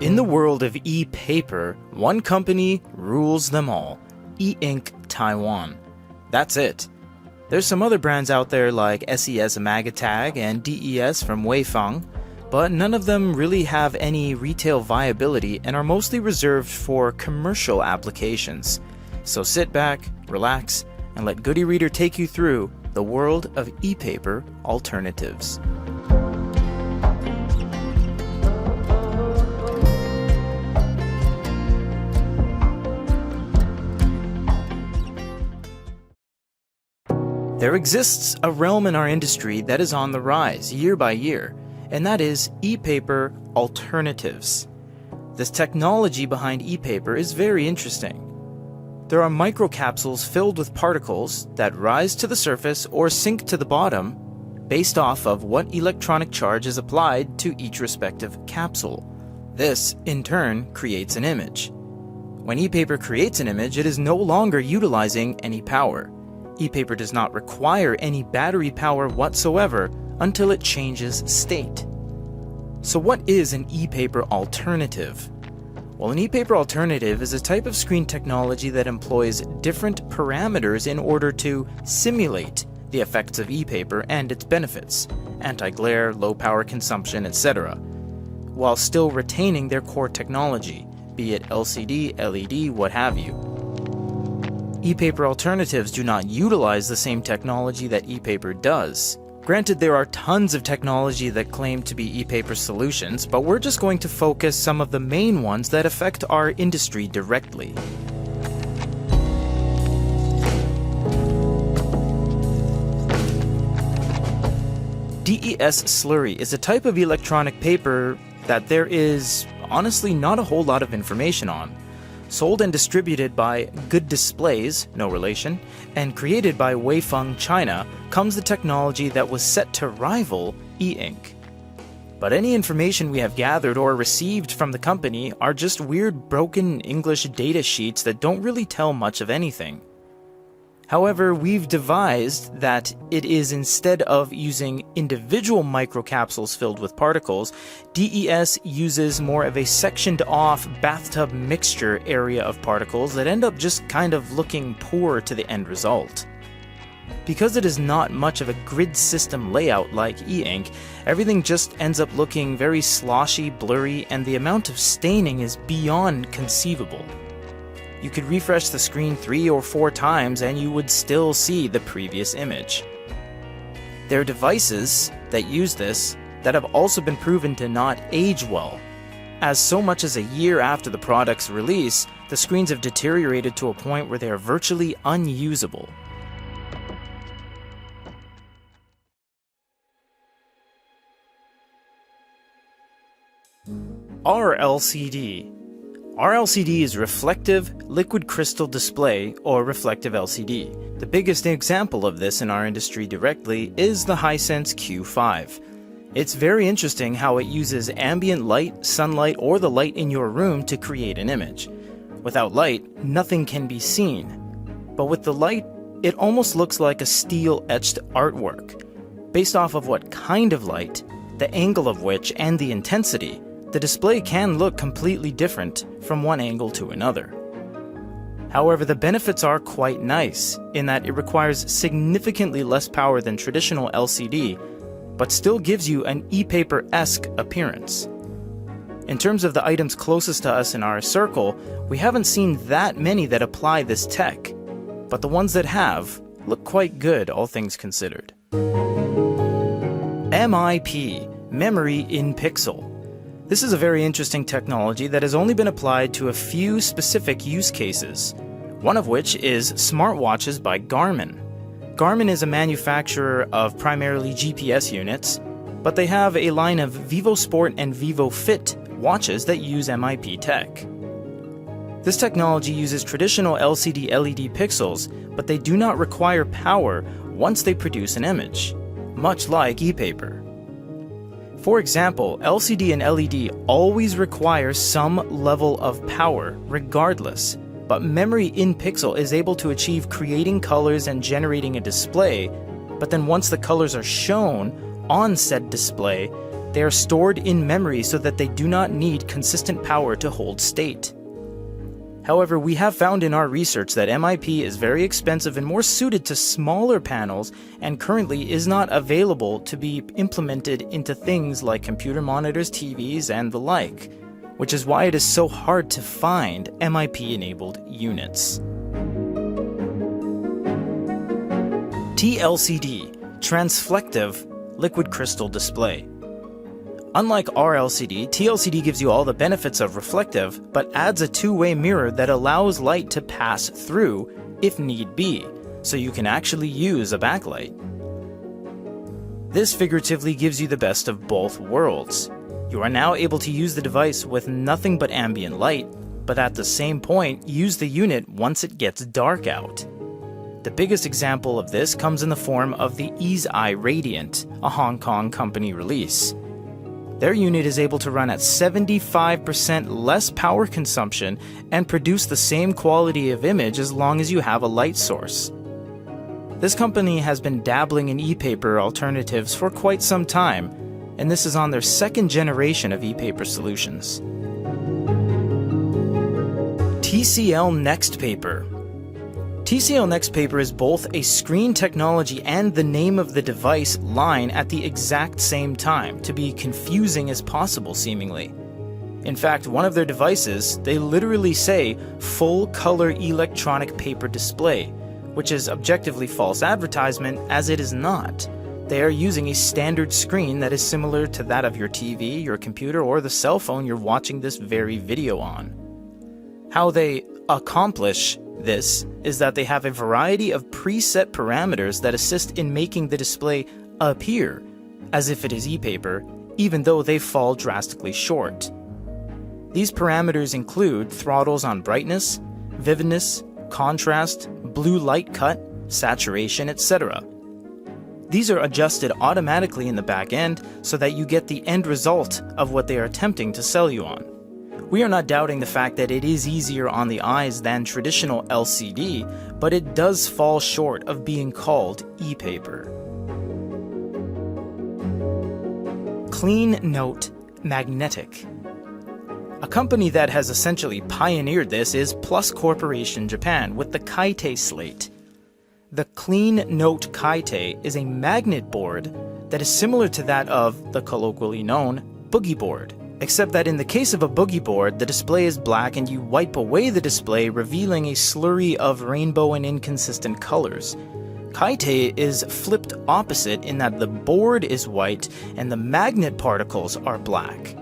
In the world of ePaper, one company rules them all, EINK Taiwan. That's it. There's some other brands out there like SES Magatag and DES from Weifang, but none of them really have any retail viability and are mostly reserved for commercial applications. So sit back, relax, and let Goody Reader take you through the world of ePaper alternatives. There exists a realm in our industry that is on the rise year by year, and that is ePaper alternatives. This technology behind ePaper is very interesting. There are microcapsules filled with particles that rise to the surface or sink to the bottom based off of what electronic charge is applied to each respective capsule. This, in turn, creates an image. When ePaper creates an image, it is no longer utilizing any power. ePaper does not require any battery power whatsoever until it changes state. So what is an ePaper alternative? Well, an ePaper alternative is a type of screen technology that employs different parameters in order to simulate the effects of ePaper and its benefits, anti-glare, low power consumption, etc., while still retaining their core technology, be it LCD, LED, what have you. ePaper alternatives do not utilize the same technology that ePaper does. Granted, there are tons of technology that claim to be ePaper solutions, but we're just going to focus some of the main ones that affect our industry directly. DES slurry is a type of electronic paper that there is honestly not a whole lot of information on. Sold and distributed by Good Displays, no relation, and created by Weifang, China, comes the technology that was set to rival EINK. But any information we have gathered or received from the company are just weird broken English data sheets that don't really tell much of anything. However, we've devised that it is, instead of using individual microcapsules filled with particles, DES uses more of a sectioned off bathtub mixture area of particles that end up just kind of looking poor to the end result. Because it is not much of a grid system layout like EINK, everything just ends up looking very sloshy, blurry, and the amount of staining is beyond conceivable. You could refresh the screen 3 or 4 times and you would still see the previous image. There are devices that use this that have also been proven to not age well. As so much as a year after the product's release, the screens have deteriorated to a point where they are virtually unusable. RLCD. RLCD is reflective liquid crystal display, or reflective LCD. The biggest example of this in our industry directly is the Hisense Q5. It's very interesting how it uses ambient light, sunlight, or the light in your room to create an image. Without light, nothing can be seen. But with the light, it almost looks like a steel-etched artwork. Based off of what kind of light, the angle of which, and the intensity, the display can look completely different from one angle to another. However, the benefits are quite nice, in that it requires significantly less power than traditional LCD, but still gives you an ePaper-esque appearance. In terms of the items closest to us in our circle, we haven't seen that many that apply this tech, but the ones that have look quite good, all things considered. MIP, Memory in Pixel. This is a very interesting technology that has only been applied to a few specific use cases, one of which is smartwatches by Garmin. Garmin is a manufacturer of primarily GPS units, but they have a line of VivoSport and VivoFit watches that use MIP tech. This technology uses traditional LCD LED pixels, but they do not require power once they produce an image, much like ePaper. For example, LCD and LED always require some level of power, regardless, but Memory in Pixel is able to achieve creating colors and generating a display, but then once the colors are shown on said display, They are stored in memory so that they do not need consistent power to hold state. However, we have found in our research that MIP is very expensive and more suited to smaller panels and currently is not available to be implemented into things like computer monitors, TVs, and the like, which is why it is so hard to find MIP-enabled units. TLCD, Transflective Liquid Crystal Display. Unlike RLCD, TLCD gives you all the benefits of reflective, but adds a two-way mirror that allows light to pass through if need be, so you can actually use a backlight. This figuratively gives you the best of both worlds. You are now able to use the device with nothing but ambient light, but at the same point, use the unit once it gets dark out. The biggest example of this comes in the form of the EINK Radiant, a Hong Kong company release. Their unit is able to run at 75% less power consumption and produce the same quality of image as long as you have a light source. This company has been dabbling in ePaper alternatives for quite some time, and this is on their second generation of ePaper solutions. TCL NXTPAPER. TCL NXTPAPER is both a screen technology and the name of the device line at the exact same time, to be confusing as possible seemingly. In fact, one of their devices, they literally say full color electronic paper display, which is objectively false advertisement as it is not. They are using a standard screen that is similar to that of your TV, your computer, or the cell phone you're watching this very video on. How they accomplish this is that they have a variety of preset parameters that assist in making the display appear as if it is ePaper, even though they fall drastically short. These parameters include throttles on brightness, vividness, contrast, blue light cut, saturation, etc. These are adjusted automatically in the back end so that you get the end result of what they are attempting to sell you on. We are not doubting the fact that it is easier on the eyes than traditional LCD, but it does fall short of being called ePaper. Clean Note Magnetic. A company that has essentially pioneered this is Plus Corporation Japan with the Kaite slate. The Clean Note Kaite is a magnet board that is similar to that of the colloquially known boogie board, except that in the case of a boogie board, the display is black and you wipe away the display, revealing a slurry of rainbow and inconsistent colors. Kaite is flipped opposite in that the board is white and the magnet particles are black.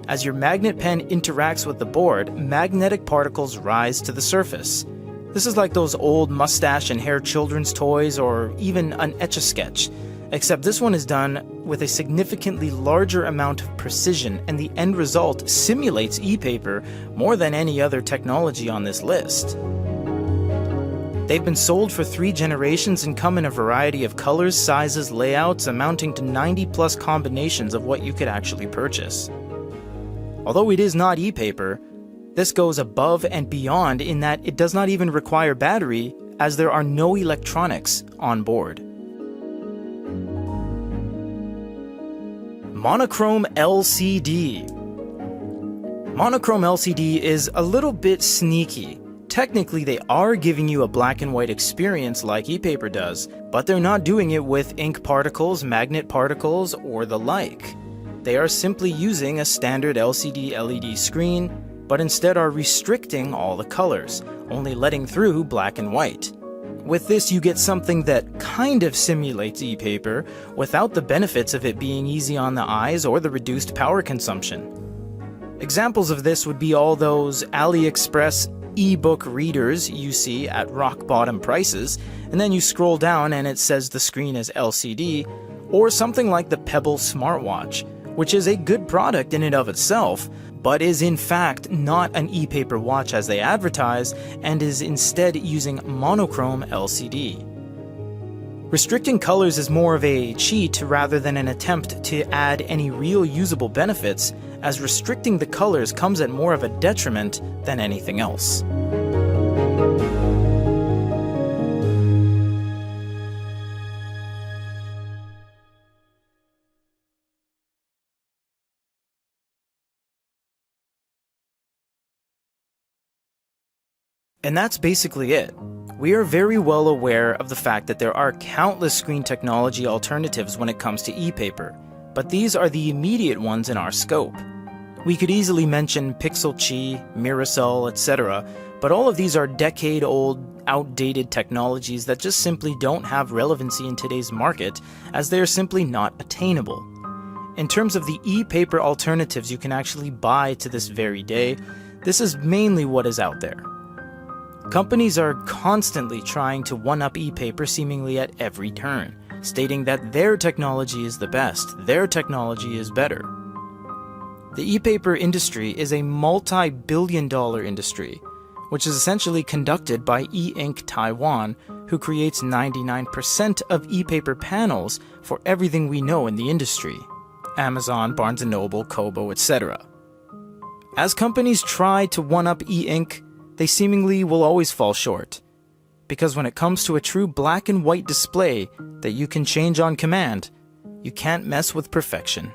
As your magnet pen interacts with the board, magnetic particles rise to the surface. This is like those old mustache and hair children's toys or even an Etch-a-Sketch, except this one is done with a significantly larger amount of precision, and the end result simulates ePaper more than any other technology on this list. They've been sold for 3 generations and come in a variety of colors, sizes, layouts, amounting to 90+ combinations of what you could actually purchase. Although it is not ePaper, this goes above and beyond in that it does not even require battery, as there are no electronics on board. Monochrome LCD. Monochrome LCD is a little bit sneaky. Technically, they are giving you a black and white experience like ePaper does, but they're not doing it with ink particles, magnet particles, or the like. They are simply using a standard LCD LED screen, but instead are restricting all the colors, only letting through black and white. With this, you get something that kind of simulates ePaper without the benefits of it being easy on the eyes or the reduced power consumption. Examples of this would be all those AliExpress e-book readers you see at rock bottom prices, and then you scroll down and it says the screen is LCD, or something like the Pebble smartwatch, which is a good product in and of itself, but is in fact not an ePaper watch as they advertise, and is instead using monochrome LCD. Restricting colors is more of a cheat rather than an attempt to add any real usable benefits, as restricting the colors comes at more of a detriment than anything else. And that's basically it. We are very well aware of the fact that there are countless screen technology alternatives when it comes to ePaper, but these are the immediate ones in our scope. We could easily mention Pixelchi, Mirasol, etc., but all of these are decade-old, outdated technologies that just simply don't have relevancy in today's market, as they are simply not attainable. In terms of the ePaper alternatives you can actually buy to this very day, this is mainly what is out there. Companies are constantly trying to one-up ePaper seemingly at every turn, stating that their technology is the best, their technology is better. The ePaper industry is a multi-billion-dollar industry, which is essentially conducted by EINK Taiwan, who creates 99% of ePaper panels for everything we know in the industry: Amazon, Barnes & Noble, Kobo, etc. As companies try to one-up EINK, they seemingly will always fall short. Because when it comes to a true black and white display that you can change on command, you can't mess with perfection.